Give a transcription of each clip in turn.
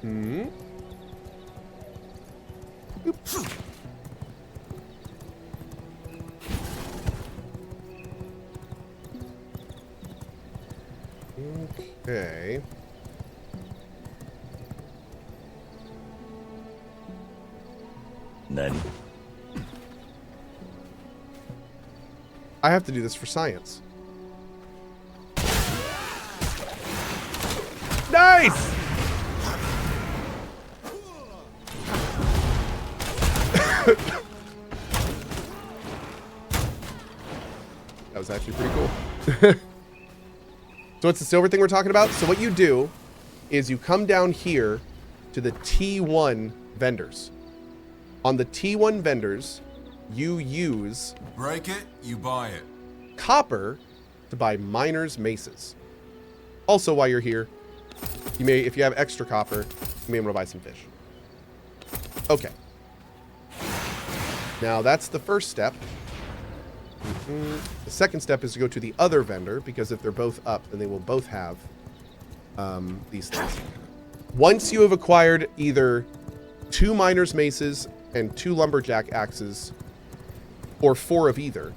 Hmm. Oops. Okay. Nani? I have to do this for science. Nice! That was actually pretty cool. So it's the silver thing we're talking about. So what you do is you come down here to the T1 vendors. On the T1 vendors, you use... Break it, you buy it. Copper to buy miners' maces. Also, while you're here, you may, if you have extra copper, you may want to buy some fish. Okay. Now that's the first step. The second step is to go to the other vendor, because if they're both up, then they will both have these things. Once you have acquired either 2 miners' maces and 2 lumberjack axes, or 4 of either,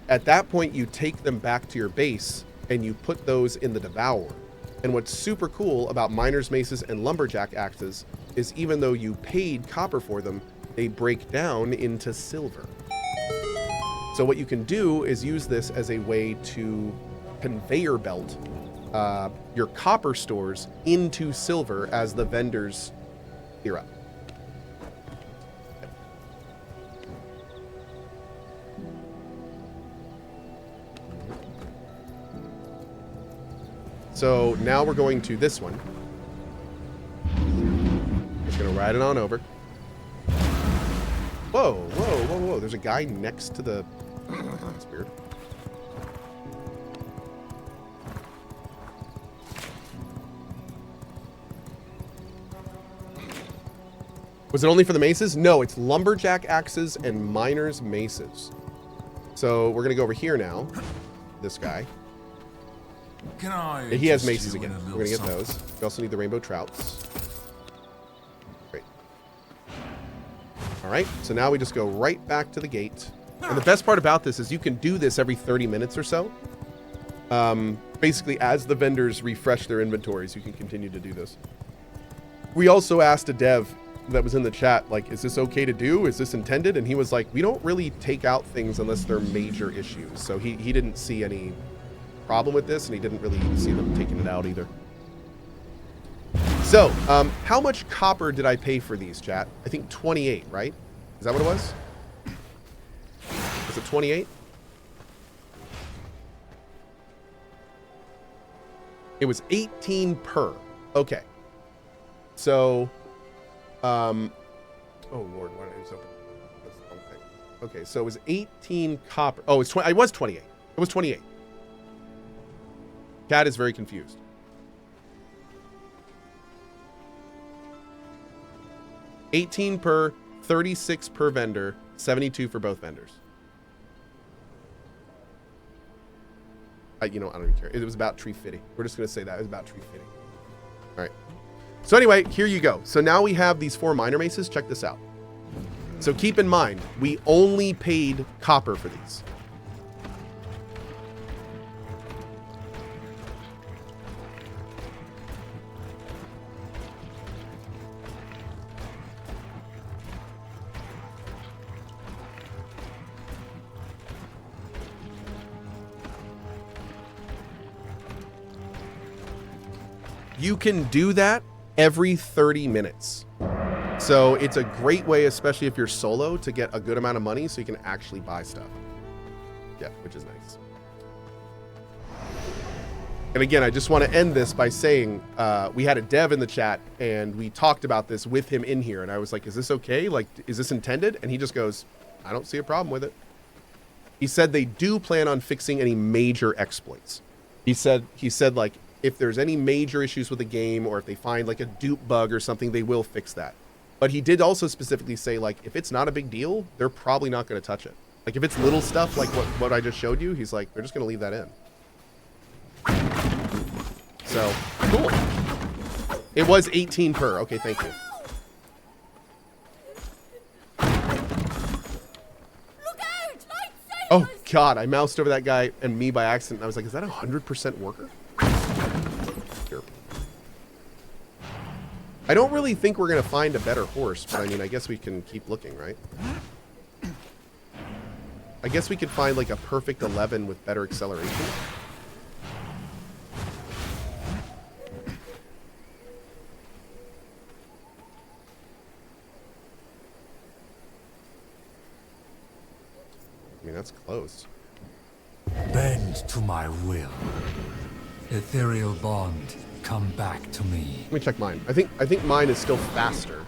at that point you take them back to your base and you put those in the devourer. And what's super cool about miners' maces and lumberjack axes is even though you paid copper for them, they break down into silver. So what you can do is use this as a way to conveyor belt your copper stores into silver as the vendors clear up. So now we're going to this one. Just gonna ride it on over. Whoa, whoa, whoa, whoa. There's a guy next to the... That's weird. Was it only for the maces? No, it's lumberjack axes and miners' maces. So we're gonna go over here now. This guy. Can I? And he has maces again. We're gonna get those. We also need the rainbow trouts. Great. All right, so now we just go right back to the gate. And the best part about this is you can do this every 30 minutes or so. Basically, as the vendors refresh their inventories, you can continue to do this. We also asked a dev that was in the chat, like, is this okay to do? Is this intended? And he was like, we don't really take out things unless they're major issues. So he didn't see any problem with this, and he didn't really see them taking it out either. So, how much copper did I pay for these, chat? I think 28, right? Is that what it was? Was it 28? It was 18 per. Okay. So, oh Lord, why did I just open? That's the wrong thing. Okay, so it was 18 copper. Oh, it's 20. I was 28. It was 28. Cat is very confused. $18 per, 36 per vendor, 72 for both vendors. You know, I don't even care. It was about tree fitting. We're just going to say that. It was about tree fitting. All right. So anyway, here you go. So now we have these 4 miner maces. Check this out. So keep in mind, we only paid copper for these. You can do that every 30 minutes. So it's a great way, especially if you're solo, to get a good amount of money so you can actually buy stuff. Yeah, which is nice. And again, I just want to end this by saying we had a dev in the chat and we talked about this with him in here. And I was like, is this okay? Like, is this intended? And he just goes, I don't see a problem with it. He said they do plan on fixing any major exploits. He said like, if there's any major issues with the game or if they find like a dupe bug or something, they will fix that. But he did also specifically say, like, if it's not a big deal, they're probably not going to touch it. Like, if it's little stuff like what I just showed you, he's like, they're just going to leave that in. So, cool. It was 18 per. Okay, thank you. Oh, God. I moused over that guy and me by accident. I was like, is that 100% worker? Sure. I don't really think we're going to find a better horse, but I mean, I guess we can keep looking, right? I guess we could find like a perfect 11 with better acceleration. I mean, that's close. Bend to my will. Ethereal bond, come back to me. Let me check mine. I think mine is still faster.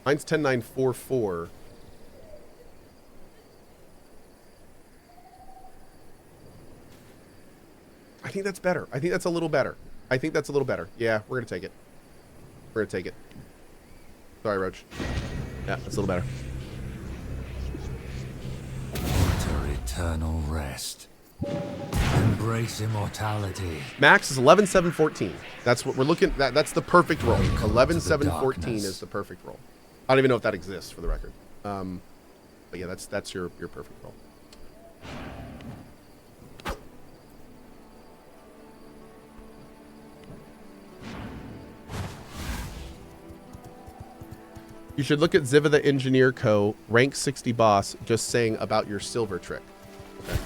Mine's 10944. I think that's better. I think that's a little better. I think that's a little better. Yeah, we're gonna take it. We're gonna take it. Sorry, Roach. Yeah, that's a little better. Enter eternal rest. Embrace immortality. Max is 11,714. That's what we're looking. That's the perfect roll. 11,714 is the perfect roll. I don't even know if that exists, for the record. But yeah, that's your perfect roll. You should look at Ziva the Engineer Co. rank 60 boss just saying about your silver trick. Okay.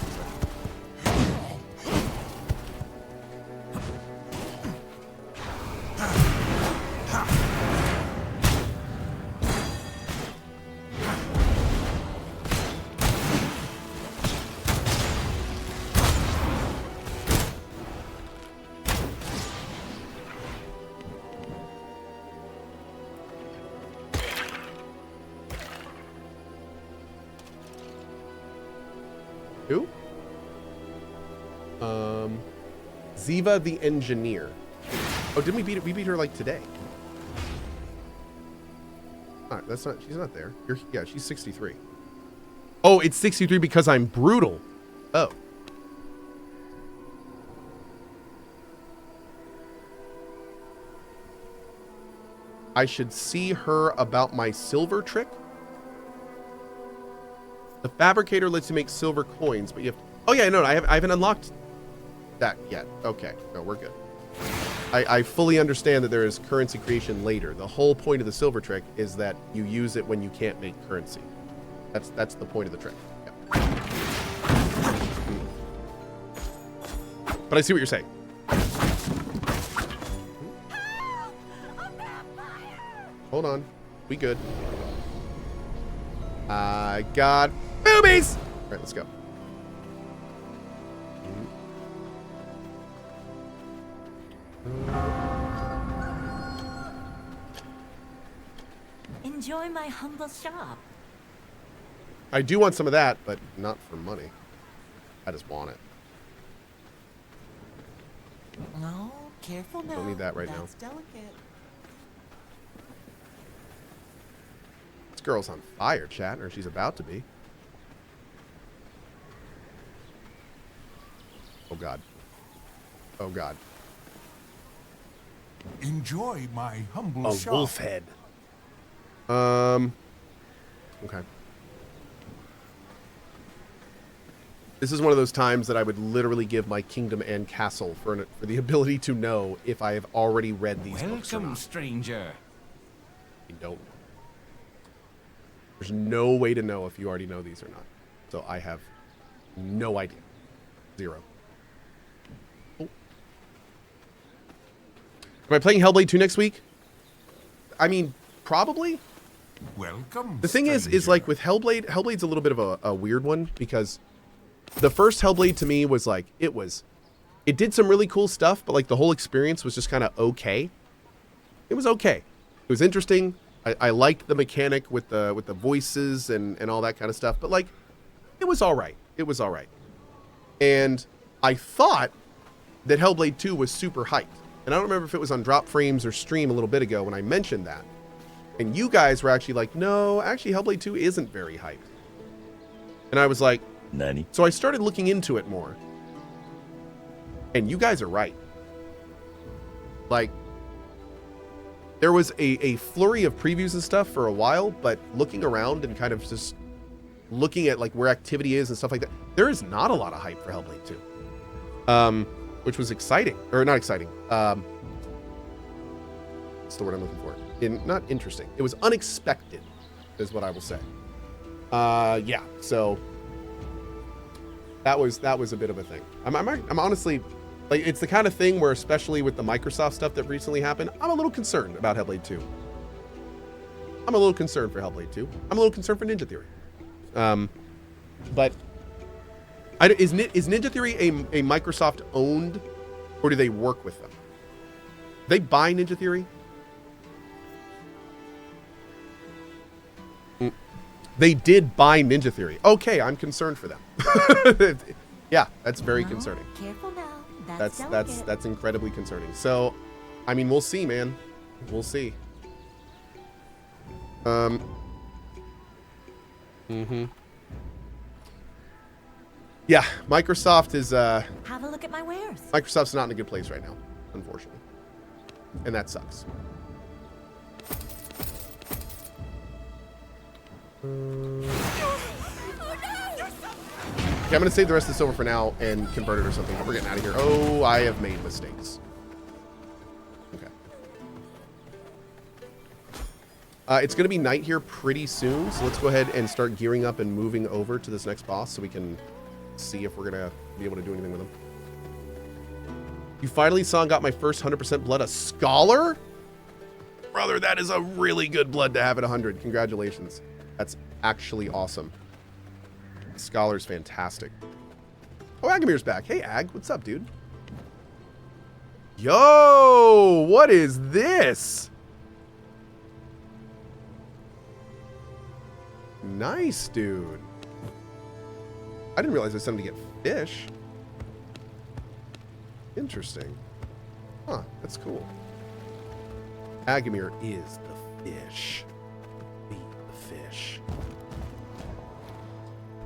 Who? Ziva the Engineer. Oh, didn't we beat it? We beat her like today. Alright, that's not. She's not there. Yeah, she's 63. Oh, it's 63 because I'm brutal. Oh. I should see her about my silver trick. The fabricator lets you make silver coins, but you have. Oh yeah, no, I haven't unlocked that yet. Okay, no, we're good. I fully understand that there is currency creation later. The whole point of the silver trick is that you use it when you can't make currency. That's the point of the trick. Yeah. But I see what you're saying. Hold on, we good. I got boobies. All right, let's go. Enjoy my humble shop. I do want some of that, but not for money. I just want it. No, careful now. Don't need that right now. That's delicate. This girl's on fire, chat, or she's about to be. Oh God. Oh God. Enjoy my humble A shop. wolf head. Okay. This is one of those times that I would literally give my kingdom and castle for the ability to know if I have already read these books or Welcome, not. stranger. You don't. There's no way to know if you already know these or not. So I have no idea. Zero. Oh. Am I playing Hellblade 2 next week? I mean, probably. Welcome. The thing is like with Hellblade, Hellblade's a little bit of a weird one because the first Hellblade to me was like, it did some really cool stuff, but like the whole experience was just kind of okay. It was okay. It was interesting. I liked the mechanic with the voices and all that kind of stuff, but like, it was all right. It was all right. And I thought that Hellblade 2 was super hyped. And I don't remember if it was on Drop Frames or stream a little bit ago when I mentioned that. And you guys were actually like, no, actually Hellblade 2 isn't very hyped. And I was like, Nani? so I started looking into it more. And you guys are right. Like, there was a flurry of previews and stuff for a while, but looking around and kind of just looking at like where activity is and stuff like that, there is not a lot of hype for Hellblade 2. Which was exciting, or not exciting. What's the word I'm looking for? Not interesting. It was unexpected, is what I will say. Yeah. So that was a bit of a thing. I'm honestly, like, it's the kind of thing where, especially with the Microsoft stuff that recently happened, I'm a little concerned about Hellblade 2. I'm a little concerned for Hellblade 2. I'm a little concerned for Ninja Theory. But is Ninja Theory a Microsoft owned, or do they work with them? They buy Ninja Theory? They did buy Ninja Theory. Okay, I'm concerned for them. Yeah, that's very concerning. Careful now. That's incredibly concerning. So, I mean, we'll see, man. We'll see. Yeah, Microsoft is Have a look at my wares. Microsoft's not in a good place right now, unfortunately. And that sucks. Okay, I'm going to save the rest of the silver for now and convert it or something. We're getting out of here. Oh, I have made mistakes. Okay. It's going to be night here pretty soon, so let's go ahead and start gearing up and moving over to this next boss so we can see if we're going to be able to do anything with him. You finally saw and got my first 100% blood, a scholar? Brother, that is a really good blood to have at 100. Congratulations. That's actually awesome. Scholar's fantastic. Oh, Agamir's back. Hey, Ag. What's up, dude? Yo! What is this? Nice, dude. I didn't realize there's something to get fish. Interesting. Huh, that's cool. Agamir is the fish. Be the fish.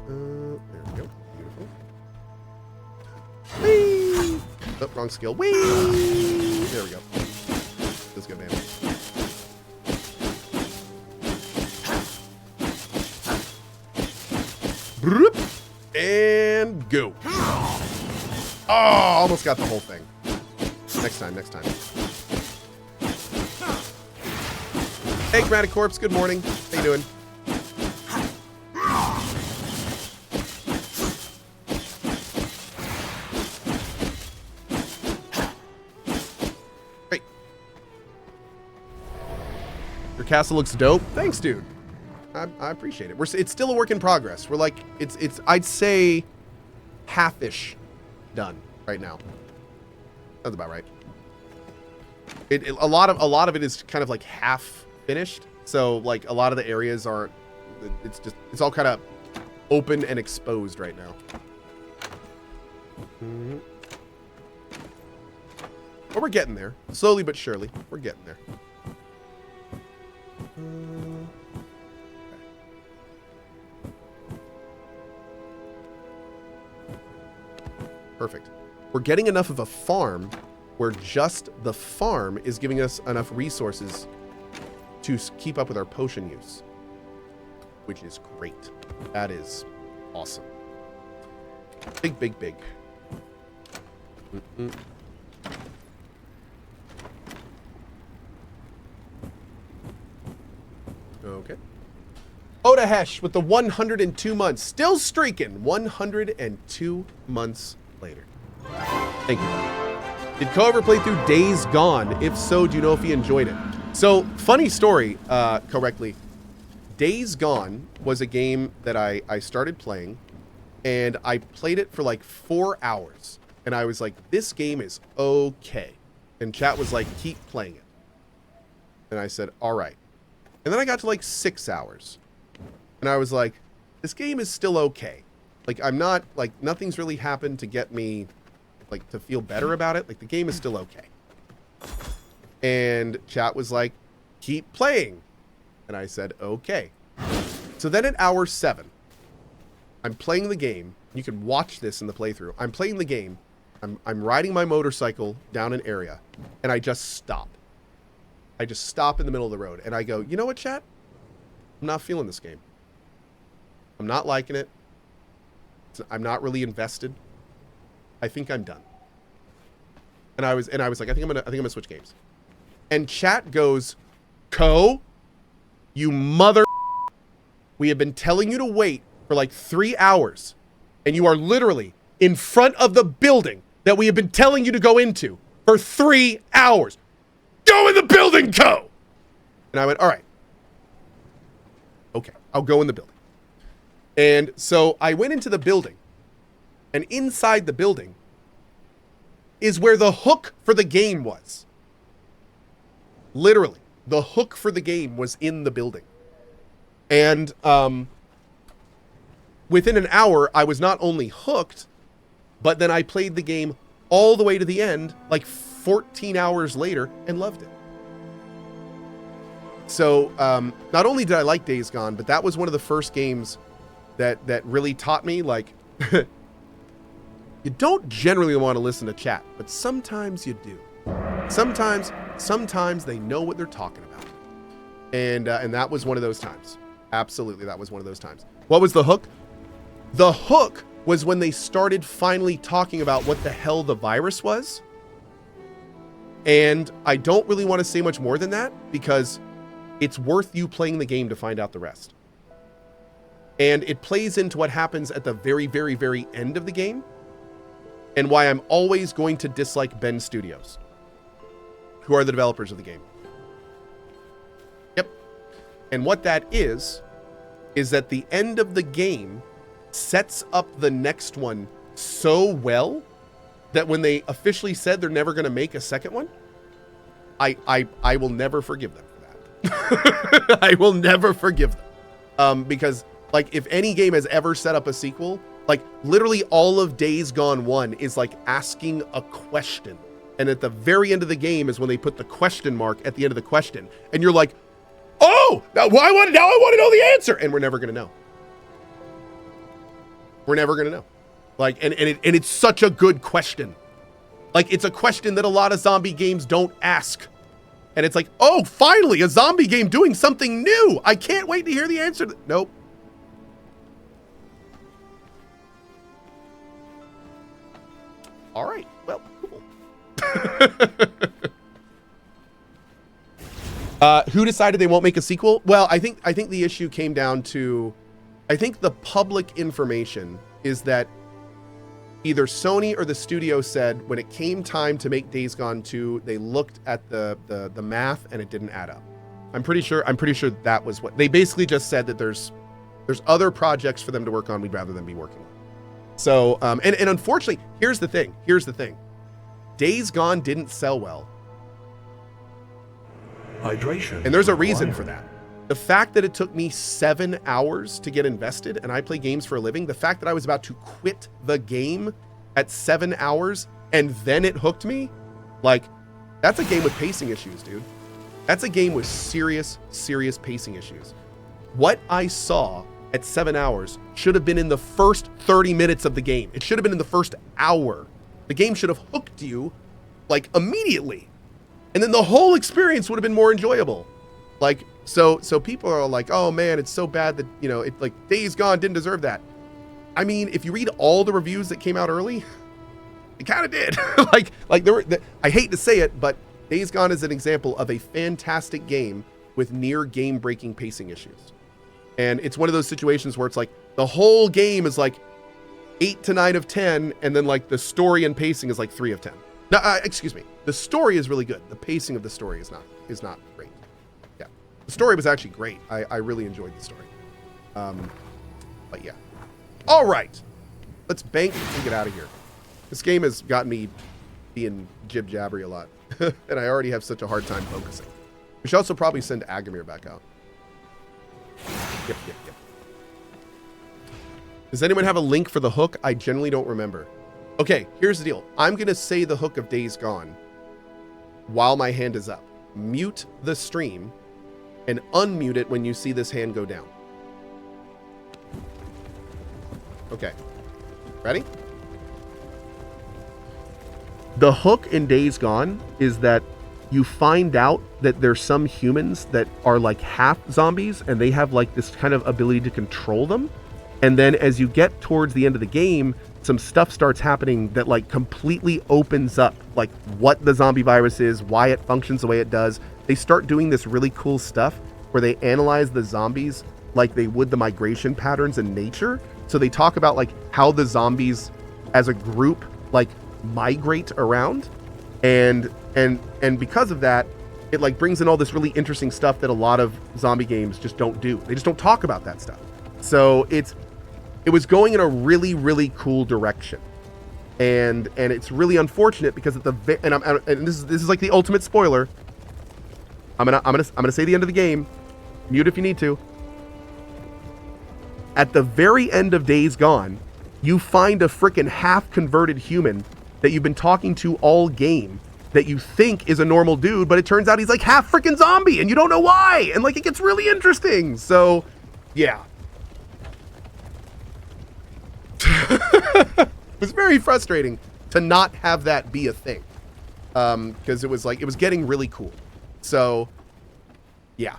There we go. Beautiful. Whee! Oh, wrong skill. Whee! There we go. That's good, man. And go. Oh, almost got the whole thing. Next time, next time. Hey, Chromatic Corpse, good morning. How you doing? Great. Your castle looks dope. Thanks, dude. I appreciate it. It's still a work in progress. We're like, it's I'd say half-ish done right now. That's about right. A lot of it is kind of like half finished. So like a lot of the areas aren't, it's all kind of open and exposed right now. But we're getting there. Slowly but surely. We're getting there. Perfect. We're getting enough of a farm where just the farm is giving us enough resources to keep up with our potion use, which is great. That is awesome. Big, big, big. Okay. Odahesh with the 102 months. Still streaking. 102 months later. Thank you. Did Cohh ever play through Days Gone? If so, do you know if he enjoyed it? So, funny story, correctly. Days Gone was a game that I started playing, and I played it for like 4 hours. And I was like, this game is okay. And chat was like, keep playing it. And I said, all right. And then I got to like 6 hours. And I was like, this game is still okay. Like, I'm not, like, nothing's really happened to get me, like, to feel better about it. Like, the game is still okay. And chat was like, keep playing. And I said, okay. So then at hour 7, I'm playing the game. You can watch this in the playthrough. I'm playing the game. I'm riding my motorcycle down an area. And I just stop. I just stop in the middle of the road and I go, you know what, chat? I'm not feeling this game. I'm not liking it. I'm not really invested. I think I'm done. And I was like, I think I'm gonna switch games. And chat goes, Cohh, you mother. We have been telling you to wait for like 3 hours, and you are literally in front of the building that we have been telling you to go into for 3 hours. Go in the building, Cohh! And I went, all right. Okay, I'll go in the building. And so I went into the building, and inside the building is where the hook for the game was. Literally, the hook for the game was in the building. And within an hour, I was not only hooked, but then I played the game all the way to the end, like 14 hours later, and loved it. So not only did I like Days Gone, but that was one of the first games that really taught me, like, you don't generally want to listen to chat, but sometimes you do. Sometimes they know what they're talking about. And that was one of those times. Absolutely, that was one of those times. What was the hook? The hook was when they started finally talking about what the hell the virus was. And I don't really want to say much more than that because it's worth you playing the game to find out the rest. And it plays into what happens at the very, very, very end of the game, and why I'm always going to dislike Bend Studios, who are the developers of the game. Yep. And what that is that the end of the game sets up the next one so well that when they officially said they're never going to make a second one, I will never forgive them for that. I will never forgive them. Because, like, if any game has ever set up a sequel, like, literally all of Days Gone 1 is like asking a question. And at the very end of the game is when they put the question mark at the end of the question. And you're like, oh, now I want to know the answer. And we're never going to know. We're never going to know. Like, and it's such a good question. Like, it's a question that a lot of zombie games don't ask. And it's like, oh, finally, a zombie game doing something new. I can't wait to hear the answer. Nope. All right. Well, cool. Who decided they won't make a sequel? Well, I think the issue came down to, I think the public information is that either Sony or the studio said when it came time to make Days Gone 2, they looked at the math and it didn't add up. I'm pretty sure that was what they basically just said, that there's other projects for them to work on. We'd rather than be working on. So, and unfortunately, here's the thing. Days Gone didn't sell well. Hydration. And there's a reason for that. The fact that it took me 7 hours to get invested, and I play games for a living, the fact that I was about to quit the game at 7 hours and then it hooked me, like, that's a game with pacing issues, dude. That's a game with serious, serious pacing issues. What I saw at 7 hours should have been in the first 30 minutes of the game. It should have been in the first hour. The game should have hooked you, like, immediately. And then the whole experience would have been more enjoyable. Like, so people are like, oh man, it's so bad that, you know, it, like, Days Gone didn't deserve that. I mean, if you read all the reviews that came out early, it kind of did. like there were, I hate to say it, but Days Gone is an example of a fantastic game with near game-breaking pacing issues. And it's one of those situations where it's like the whole game is like 8 to 9 of 10, and then like the story and pacing is like 3 of 10. No, excuse me. The story is really good. The pacing of the story is not great. Yeah, the story was actually great. I really enjoyed the story. But yeah. All right, let's bank and get out of here. This game has got me being jib-jabbery a lot, and I already have such a hard time focusing. We should also probably send Agamir back out. Yep. Does anyone have a link for the hook? I generally don't remember. Okay, here's the deal. I'm going to say the hook of Days Gone while my hand is up. Mute the stream and unmute it when you see this hand go down. Okay. Ready? The hook in Days Gone is that you find out that there's some humans that are like half zombies and they have like this kind of ability to control them. And then as you get towards the end of the game, some stuff starts happening that like completely opens up like what the zombie virus is, why it functions the way it does. They start doing this really cool stuff where they analyze the zombies like they would the migration patterns in nature. So they talk about like how the zombies as a group like migrate around, and because of that, it like brings in all this really interesting stuff that a lot of zombie games just don't do. They just don't talk about that stuff. So it was going in a really, really cool direction, and it's really unfortunate because at the and this is like the ultimate spoiler. I'm gonna say the end of the game. Mute if you need to. At the very end of Days Gone, you find a freaking half-converted human that you've been talking to all game that you think is a normal dude, but it turns out he's like half freaking zombie, and you don't know why, and like it gets really interesting. So, yeah. It was very frustrating to not have that be a thing, because it was getting really cool. So, yeah.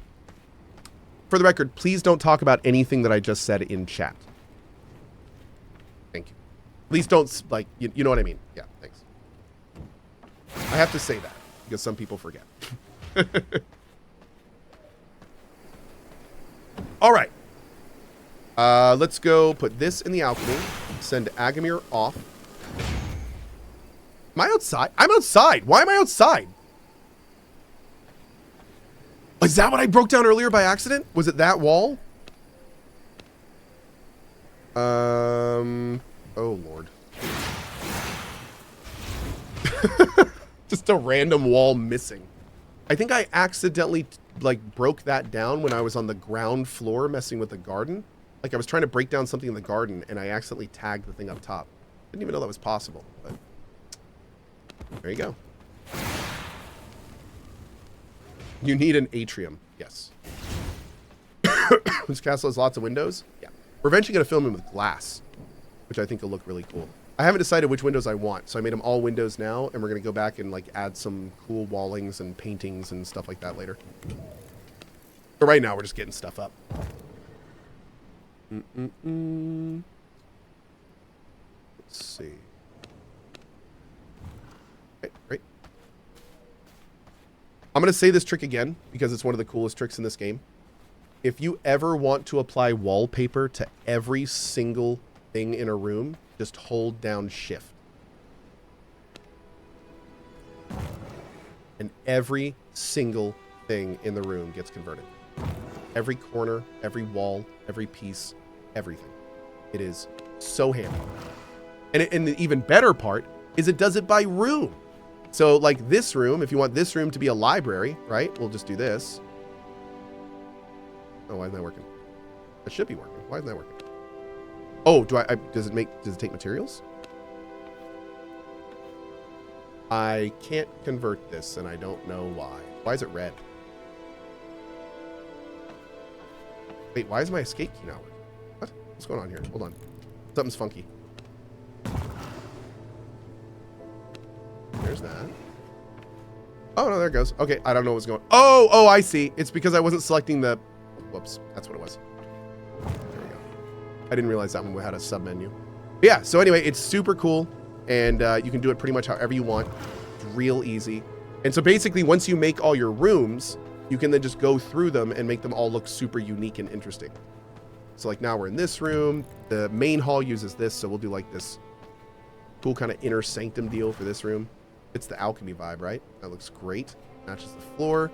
For the record, please don't talk about anything that I just said in chat. Thank you. Please don't, like, you know what I mean. Yeah, thanks. I have to say that because some people forget. All right. Let's go put this in the alchemy. Send Agamir off. Am I outside? I'm outside. Why am I outside? Is that what I broke down earlier by accident? Was it that wall? Oh Lord. Just a random wall missing. I think I accidentally like broke that down when I was on the ground floor messing with the garden. Like I was trying to break down something in the garden and I accidentally tagged the thing up top. Didn't even know that was possible, but there you go. You need an atrium. Yes. This castle has lots of windows. Yeah. We're eventually going to film them with glass, which I think will look really cool. I haven't decided which windows I want, so I made them all windows now, and we're going to go back and like add some cool wallings and paintings and stuff like that later. But right now, we're just getting stuff up. Let's see. Okay, great. I'm going to say this trick again because it's one of the coolest tricks in this game. If you ever want to apply wallpaper to every single thing in a room, just hold down Shift. And every single thing in the room gets converted. Every corner, every wall, every piece, everything. It is so handy. And the even better part is it does it by room. So like this room, if you want this room to be a library, right? We'll just do this. Oh, why isn't that working? It should be working. Why isn't that working? Oh, does it take materials? I can't convert this and I don't know why. Why is it red? Wait, why is my escape key not working? What? What's going on here? Hold on. Something's funky. There's that. Oh, no, there it goes. Okay, I don't know what's going on. Oh, I see. It's because I wasn't selecting the... Whoops, that's what it was. There we go. I didn't realize that one had a sub-menu. But yeah, so anyway, it's super cool, and you can do it pretty much however you want. It's real easy. And so basically, once you make all your rooms, you can then just go through them and make them all look super unique and interesting. So like now we're in this room. The main hall uses this, so we'll do like this cool kind of inner sanctum deal for this room. It's the alchemy vibe, right? That looks great. Matches the floor.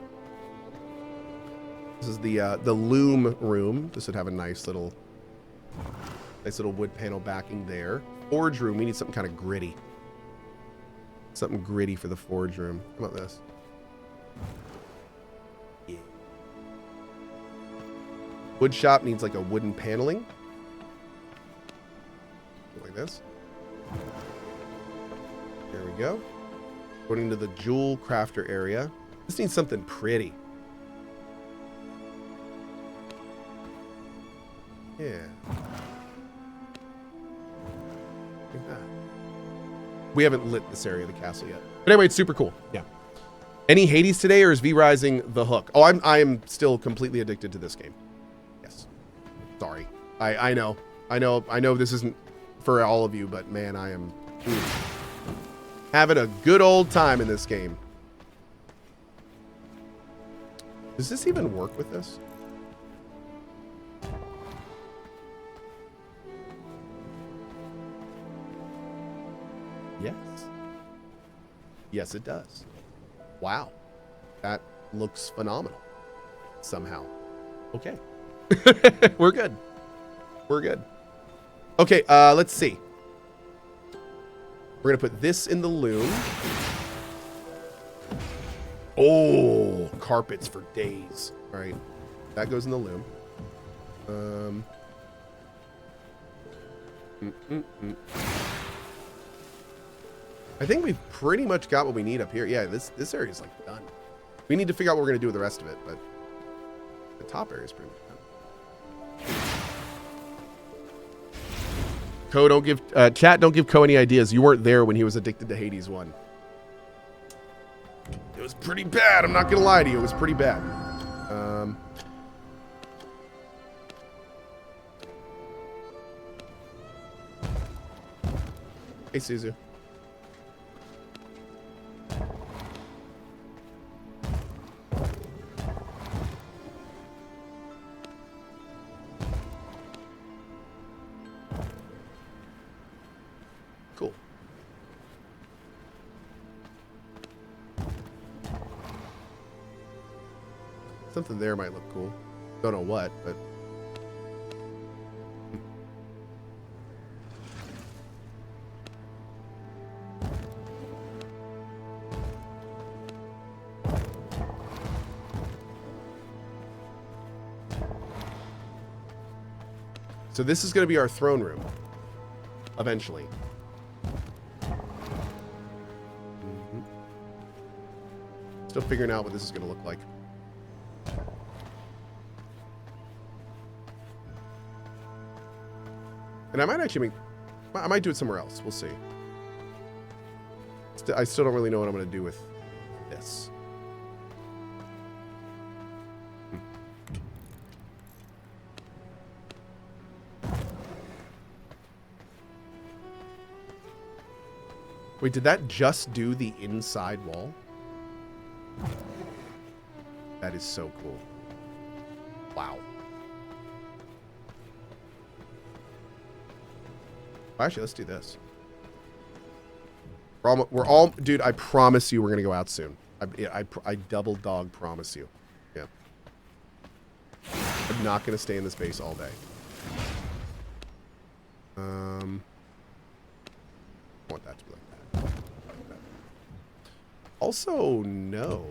This is the loom room. This would have a nice little wood panel backing there. Forge room. We need something kind of gritty. Something gritty for the forge room. How about this? Yeah. Wood shop needs like a wooden paneling. Like this. There we go. Going into the jewel crafter area. This needs something pretty. Yeah. Like that. We haven't lit this area of the castle yet. But anyway, it's super cool. Yeah. Any Hades today, or is V Rising the hook? Oh, I am still completely addicted to this game. Yes. Sorry. I know. This isn't for all of you, but man, I am having a good old time in this game. Does this even work with this? Yes. Yes, it does. Wow. That looks phenomenal. Somehow. Okay. We're good. We're good. Okay, let's see. We're going to put this in the loom. Oh, carpets for days. All right. That goes in the loom. I think we've pretty much got what we need up here. Yeah, this area is like done. We need to figure out what we're going to do with the rest of it, but the top area is pretty much done. Cohh, don't give chat. Don't give Cohh any ideas. You weren't there when he was addicted to Hades 1. It was pretty bad. I'm not gonna lie to you. It was pretty bad. Hey, Suzu. Cool. Something there might look cool. Don't know what, but... So this is going to be our throne room. Eventually. Still figuring out what this is going to look like. And I might actually I might do it somewhere else. We'll see. I still don't really know what I'm going to do with this. Wait, did that just do the inside wall? That is so cool. Wow. Actually, let's do this. We're all, dude, I promise you we're going to go out soon. I double dog promise you. Yeah. I'm not going to stay in this base all day. I want that to be like that. Also, no.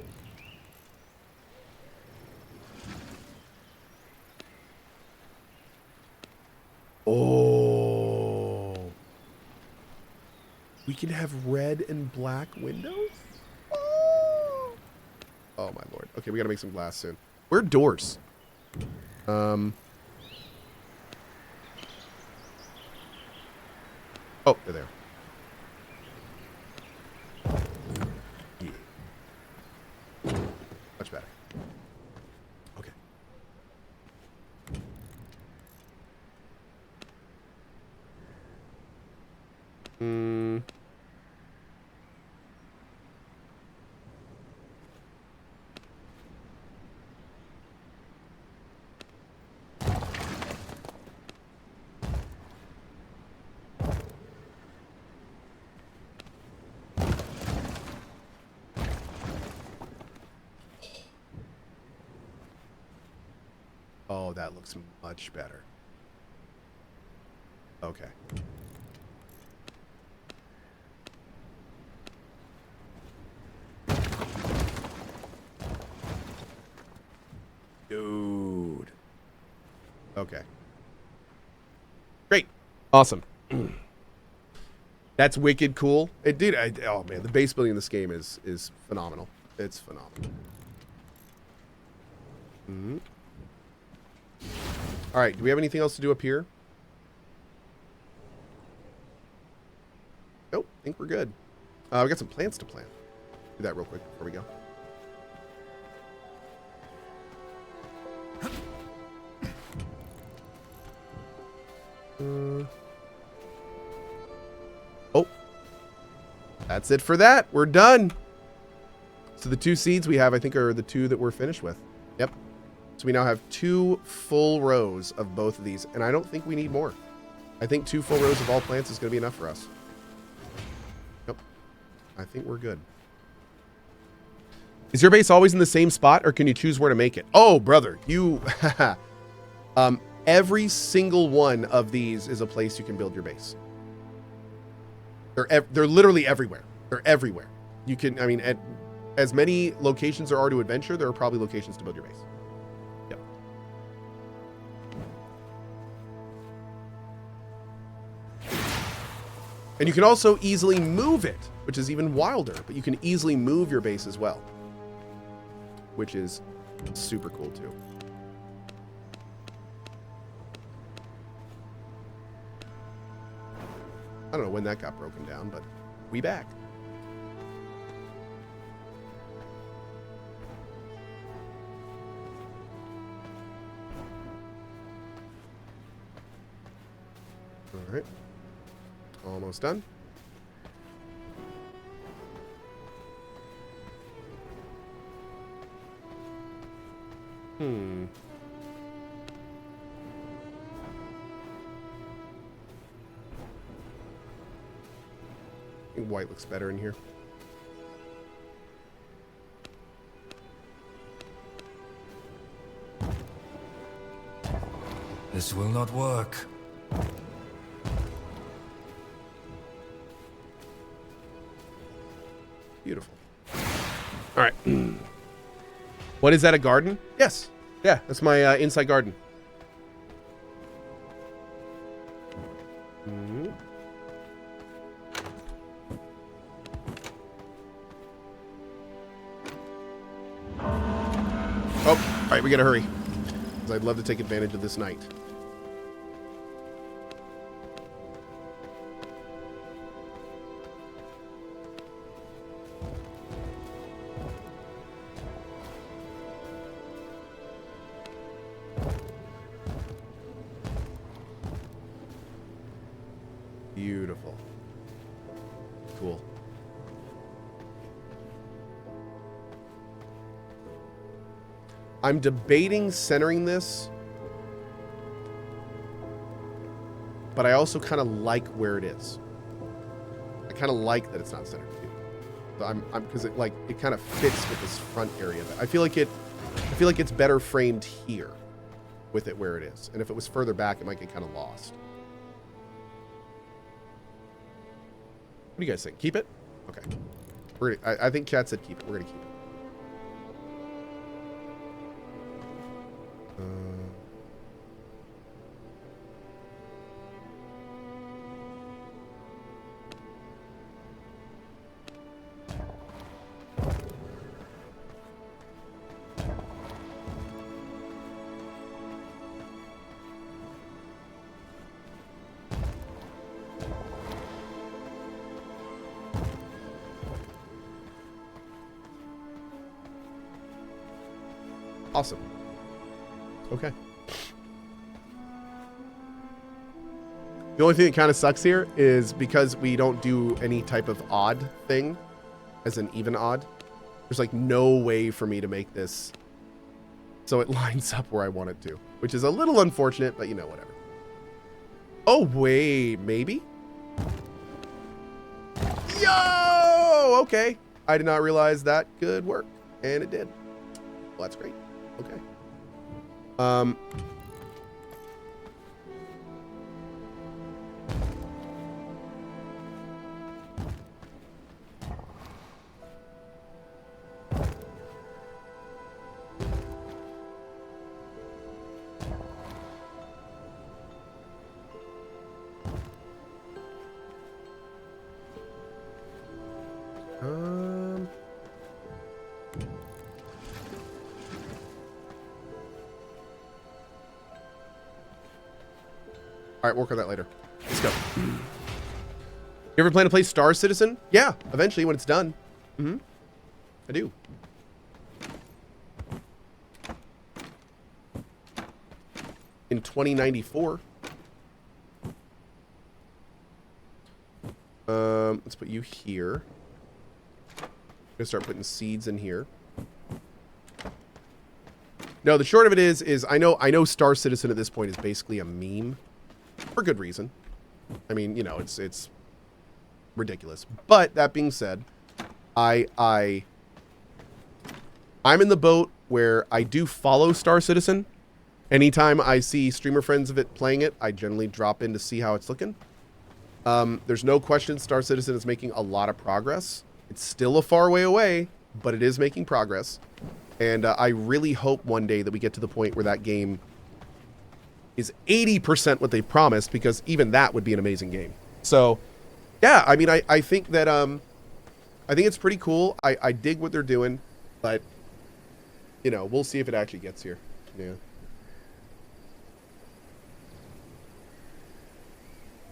Oh. We can have red and black windows? Oh, oh my lord. Okay, we gotta make some glass soon. Where are doors? Oh, they're there. Yeah. Much better. Okay. Oh, that looks much better. Okay. Dude. Okay. Great. Awesome. That's wicked cool. It did. Oh man, the base building in this game is phenomenal. It's phenomenal. All right. Do we have anything else to do up here? Nope. I think we're good. We got some plants to plant. Do that real quick before we go. That's it for that. We're done. So the 2 seeds we have, I think, are the 2 that we're finished with. Yep. So we now have 2 full rows of both of these, and I don't think we need more. I think 2 full rows of all plants is going to be enough for us. Yep. I think we're good. Is your base always in the same spot, or can you choose where to make it? Oh, brother, you... every single one of these is a place you can build your base. They're literally everywhere. They're everywhere. You can, I mean, at as many locations there are to adventure, there are probably locations to build your base. Yep. And you can also easily move it, which is even wilder, but you can easily move your base as well, which is super cool too. I don't know when that got broken down, but we back. All right. Almost done. I think white looks better in here. This will not work. Beautiful. All right. What is that, a garden? Yes. Yeah, that's my inside garden. Oh, all right, we gotta hurry, because I'd love to take advantage of this night. Beautiful. Cool. I'm debating centering this, but I also kind of like where it is. I kind of like that it's not centered. So because it kind of fits with this front area. I feel like it's better framed here with it where it is. And if it was further back, it might get kind of lost. What do you guys think? Keep it? Okay. I think chat said keep it. We're gonna keep it. Awesome. Okay. The only thing that kind of sucks here is because we don't do any type of odd thing, as an even odd, there's like no way for me to make this so it lines up where I want it to, which is a little unfortunate, but you know, whatever. Oh, wait, maybe? Yo! Okay. I did not realize that could work, and it did. Well, that's great. Okay. All right, work on that later. Let's go. You ever plan to play Star Citizen? Yeah, eventually when it's done. I do. In 2094. Let's put you here. gonna start putting seeds in here. No, the short of it is I know Star Citizen at this point is basically a meme, for good reason. I mean, you know, it's ridiculous. But that being said, I'm in the boat where I do follow Star Citizen. Anytime I see streamer friends of it playing it, I generally drop in to see how it's looking. There's no question Star Citizen is making a lot of progress. It's still a far way away, but it is making progress. And I really hope one day that we get to the point where that game is 80% what they promised, because even that would be an amazing game. So, yeah, I mean, I think that I think it's pretty cool. I dig what they're doing, but, you know, we'll see if it actually gets here. Yeah.